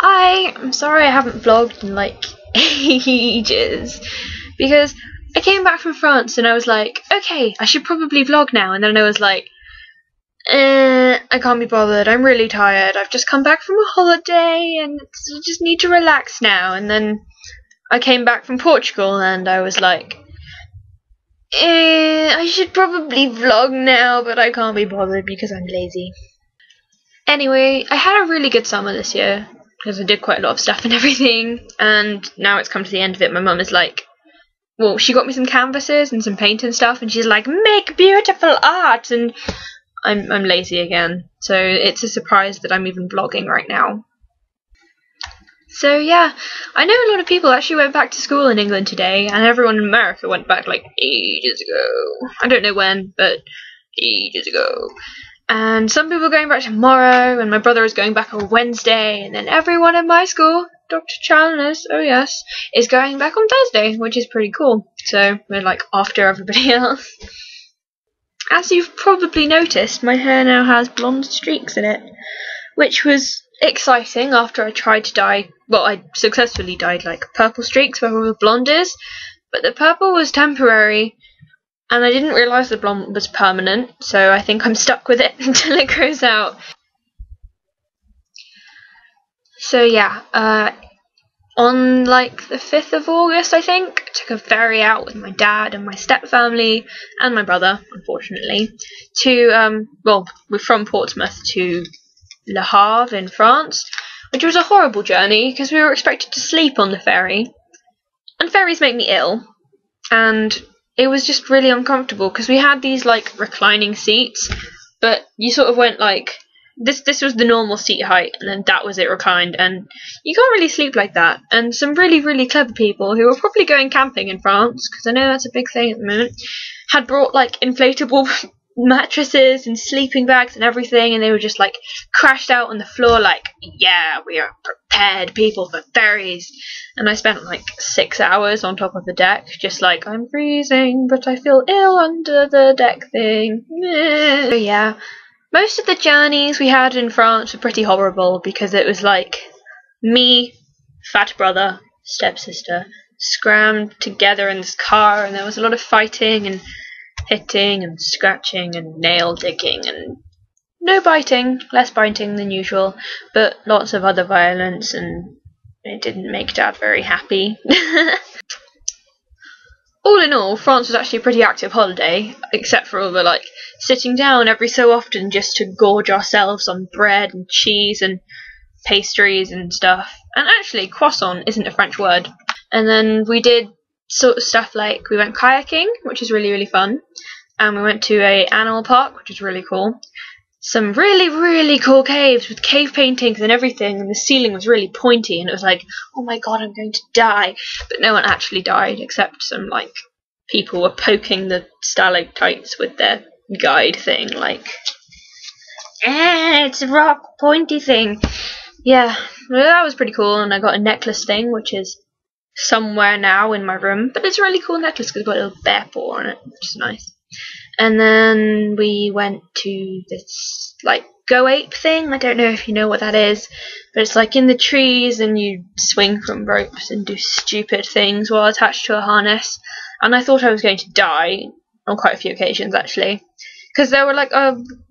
Hi, I'm sorry I haven't vlogged in like ages because I came back from France and I was like, okay, I should probably vlog now, and then I was like, I can't be bothered, I'm really tired, I've just come back from a holiday and I just need to relax now. And then I came back from Portugal and I was like, I should probably vlog now, but I can't be bothered because I'm lazy. Anyway, I had a really good summer this year because I did quite a lot of stuff and everything, and now it's come to the end of it. My mum is like, well, she got me some canvases and some paint and stuff, and she's like, make beautiful art, and I'm lazy again, so it's a surprise that I'm even vlogging right now. So yeah, I know a lot of people actually went back to school in England today, and everyone in America went back like ages ago. I don't know when, but ages ago. And some people are going back tomorrow, and my brother is going back on Wednesday, and then everyone in my school, Dr. Chalmers, oh yes, is going back on Thursday, which is pretty cool. So we're like after everybody else. As you've probably noticed, my hair now has blonde streaks in it, which was exciting after I tried to dye, well, I successfully dyed like purple streaks where all the blonde is, but the purple was temporary. And I didn't realise the blonde was permanent, so I think I'm stuck with it until it grows out. So yeah, on like the 5th of August, I think, I took a ferry out with my dad and my stepfamily and my brother, unfortunately, to, well, we're from Portsmouth to Le Havre in France, which was a horrible journey because we were expected to sleep on the ferry, and ferries make me ill, and it was just really uncomfortable because we had these like reclining seats, but you sort of went like this was the normal seat height, and then that was it reclined, and you can't really sleep like that. And some really clever people who were probably going camping in France, because I know that's a big thing at the moment, had brought like inflatable mattresses and sleeping bags and everything, and they were just like crashed out on the floor like, yeah, we are prepared people for ferries. And I spent like 6 hours on top of the deck just like, I'm freezing but I feel ill under the deck thing. So yeah, most of the journeys we had in France were pretty horrible because it was like me, fat brother, stepsister scrammed together in this car, and there was a lot of fighting and hitting and scratching and nail digging, and no biting, less biting than usual, but lots of other violence, and it didn't make Dad very happy. All in all, France was actually a pretty active holiday, except for all the like sitting down every so often just to gorge ourselves on bread and cheese and pastries and stuff. And actually, croissant isn't a French word. And then we did sort of stuff like we went kayaking, which is really fun, and we went to a animal park, which is really cool. Some really cool caves with cave paintings and everything, and the ceiling was really pointy, and it was like, oh my god, I'm going to die. But no one actually died, except some like people were poking the stalactites with their guide thing, like, it's a rock pointy thing. Yeah, well, that was pretty cool, and I got a necklace thing, which is somewhere now in my room, but it's a really cool necklace because it's got a little bear paw on it, which is nice. And then we went to this like Go Ape thing. I don't know if you know what that is, but it's like in the trees and you swing from ropes and do stupid things while attached to a harness. And I thought I was going to die on quite a few occasions actually, because there were like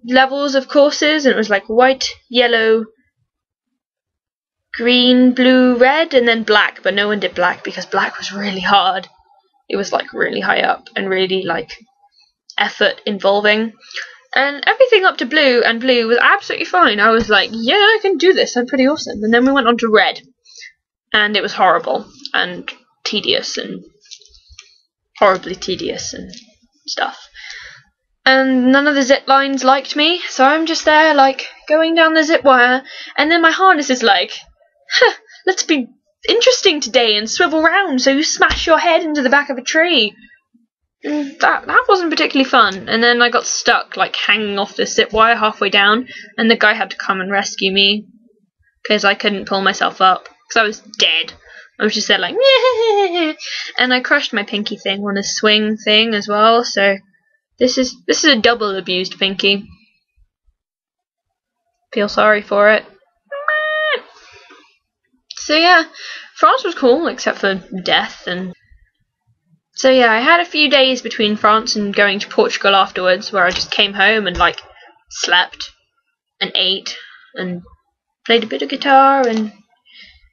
levels of courses, and it was like white, yellow, green, blue, red, and then black, but no one did black because black was really hard. It was like really high up and really like effort involving, and everything up to blue, and blue was absolutely fine. I was like, yeah, I can do this, I'm pretty awesome. And then we went on to red, and it was horrible and tedious and horribly tedious and stuff, and none of the zip lines liked me, so I'm just there like going down the zip wire, and then my harness is like, let's be interesting today and swivel round so you smash your head into the back of a tree. That wasn't particularly fun. And then I got stuck like hanging off the zip wire halfway down, and the guy had to come and rescue me because I couldn't pull myself up because I was dead. I was just there like, and I crushed my pinky thing on a swing thing as well, so this is a double abused pinky. Feel sorry for it. So yeah, France was cool, except for death. And so yeah, I had a few days between France and going to Portugal afterwards, where I just came home and like slept and ate and played a bit of guitar and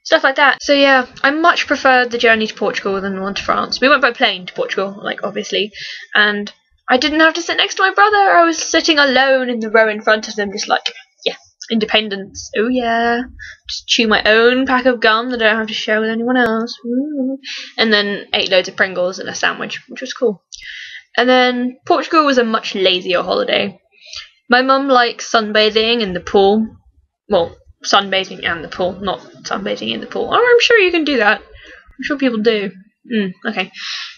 stuff like that. So yeah, I much preferred the journey to Portugal than the one to France. We went by plane to Portugal, like obviously, and I didn't have to sit next to my brother. I was sitting alone in the row in front of them, just like, yeah, independence. Oh yeah, just chew my own pack of gum that I don't have to share with anyone else. Ooh. And then ate loads of Pringles and a sandwich, which was cool. And then Portugal was a much lazier holiday. My mum likes sunbathing in the pool. Well, sunbathing and the pool, not sunbathing in the pool. Oh, I'm sure you can do that. I'm sure people do. Okay.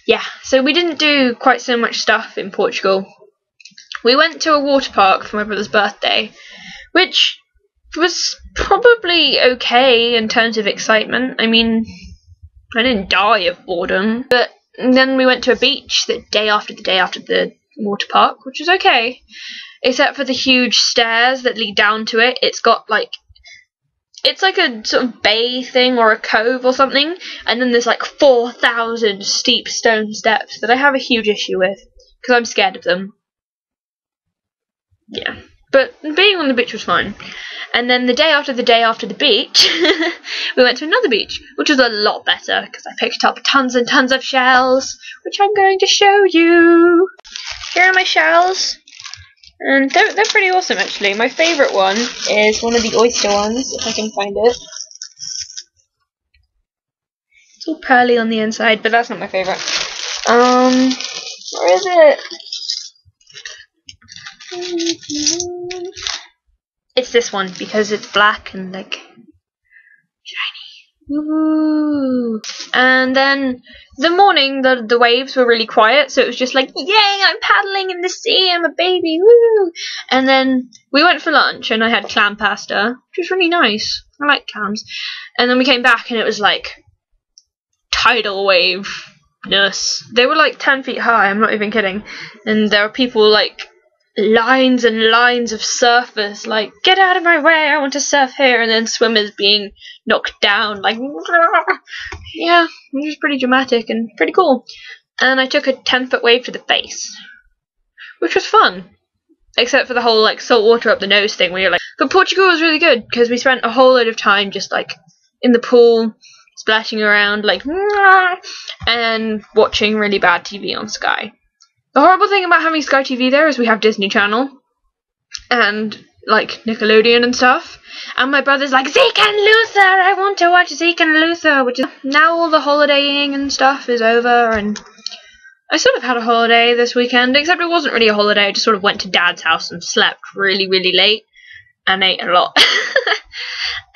Yeah, so we didn't do quite so much stuff in Portugal. We went to a water park for my brother's birthday, which was probably okay in terms of excitement. I mean, I didn't die of boredom. But then we went to a beach the day after the water park, which was okay. Except for the huge stairs that lead down to it. It's like a sort of bay thing or a cove or something, and then there's like 4,000 steep stone steps that I have a huge issue with, because I'm scared of them. Yeah. But being on the beach was fine. And then the day after the beach, we went to another beach, which was a lot better, because I picked up tons and tons of shells, which I'm going to show you. Here are my shells. And they're pretty awesome, actually. My favourite one is one of the oyster ones, if I can find it. It's all pearly on the inside, but that's not my favourite. Where is it? It's this one, because it's black and, like, shiny. Woo! And then the morning, the waves were really quiet, so it was just like, yay, I'm paddling in the sea, I'm a baby, woo! And then we went for lunch, and I had clam pasta, which was really nice. I like clams. And then we came back, and it was like tidal wave-ness. They were like 10 feet high, I'm not even kidding. And there were people like lines and lines of surfers like, get out of my way, I want to surf here, and then swimmers being knocked down like, yeah, it was pretty dramatic and pretty cool. And I took a 10-foot wave to the face, which was fun, except for the whole like salt water up the nose thing where you're like, but Portugal was really good because we spent a whole load of time just like in the pool splashing around like and watching really bad TV on Sky. The horrible thing about having Sky TV there is we have Disney Channel and like Nickelodeon and stuff. And my brother's like, Zeke and Luther, I want to watch Zeke and Luther, which is now all the holidaying and stuff is over, and I sort of had a holiday this weekend, except it wasn't really a holiday. I just sort of went to Dad's house and slept really, really late and ate a lot.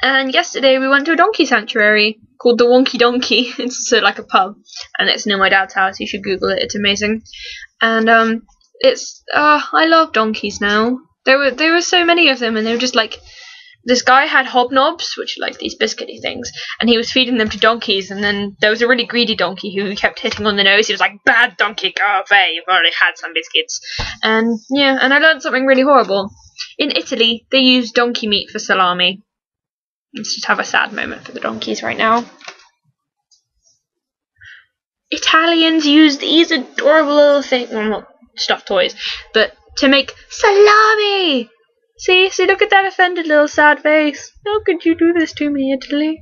And yesterday we went to a donkey sanctuary called the Wonky Donkey. It's sort of like a pub, and it's near my dad's house. You should Google it. It's amazing. And I love donkeys now. There were so many of them, and they were just like, this guy had hobnobs, which are like these biscuity things, and he was feeding them to donkeys, and then there was a really greedy donkey who kept hitting on the nose. He was like, bad donkey, go away, you've already had some biscuits. And yeah, and I learned something really horrible. In Italy, they use donkey meat for salami. Let's just have a sad moment for the donkeys right now. Italians use these adorable little things, well, not stuffed toys, but to make salami! See, look at that offended little sad face. How could you do this to me, Italy?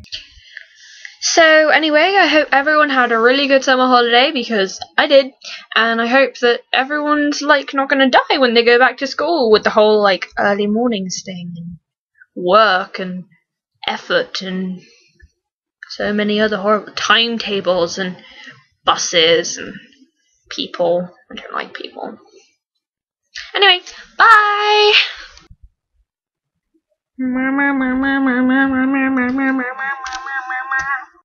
So anyway, I hope everyone had a really good summer holiday, because I did, and I hope that everyone's like not gonna die when they go back to school with the whole like early mornings thing and work and effort and so many other horrible timetables and buses and people. I don't like people. Anyway, bye!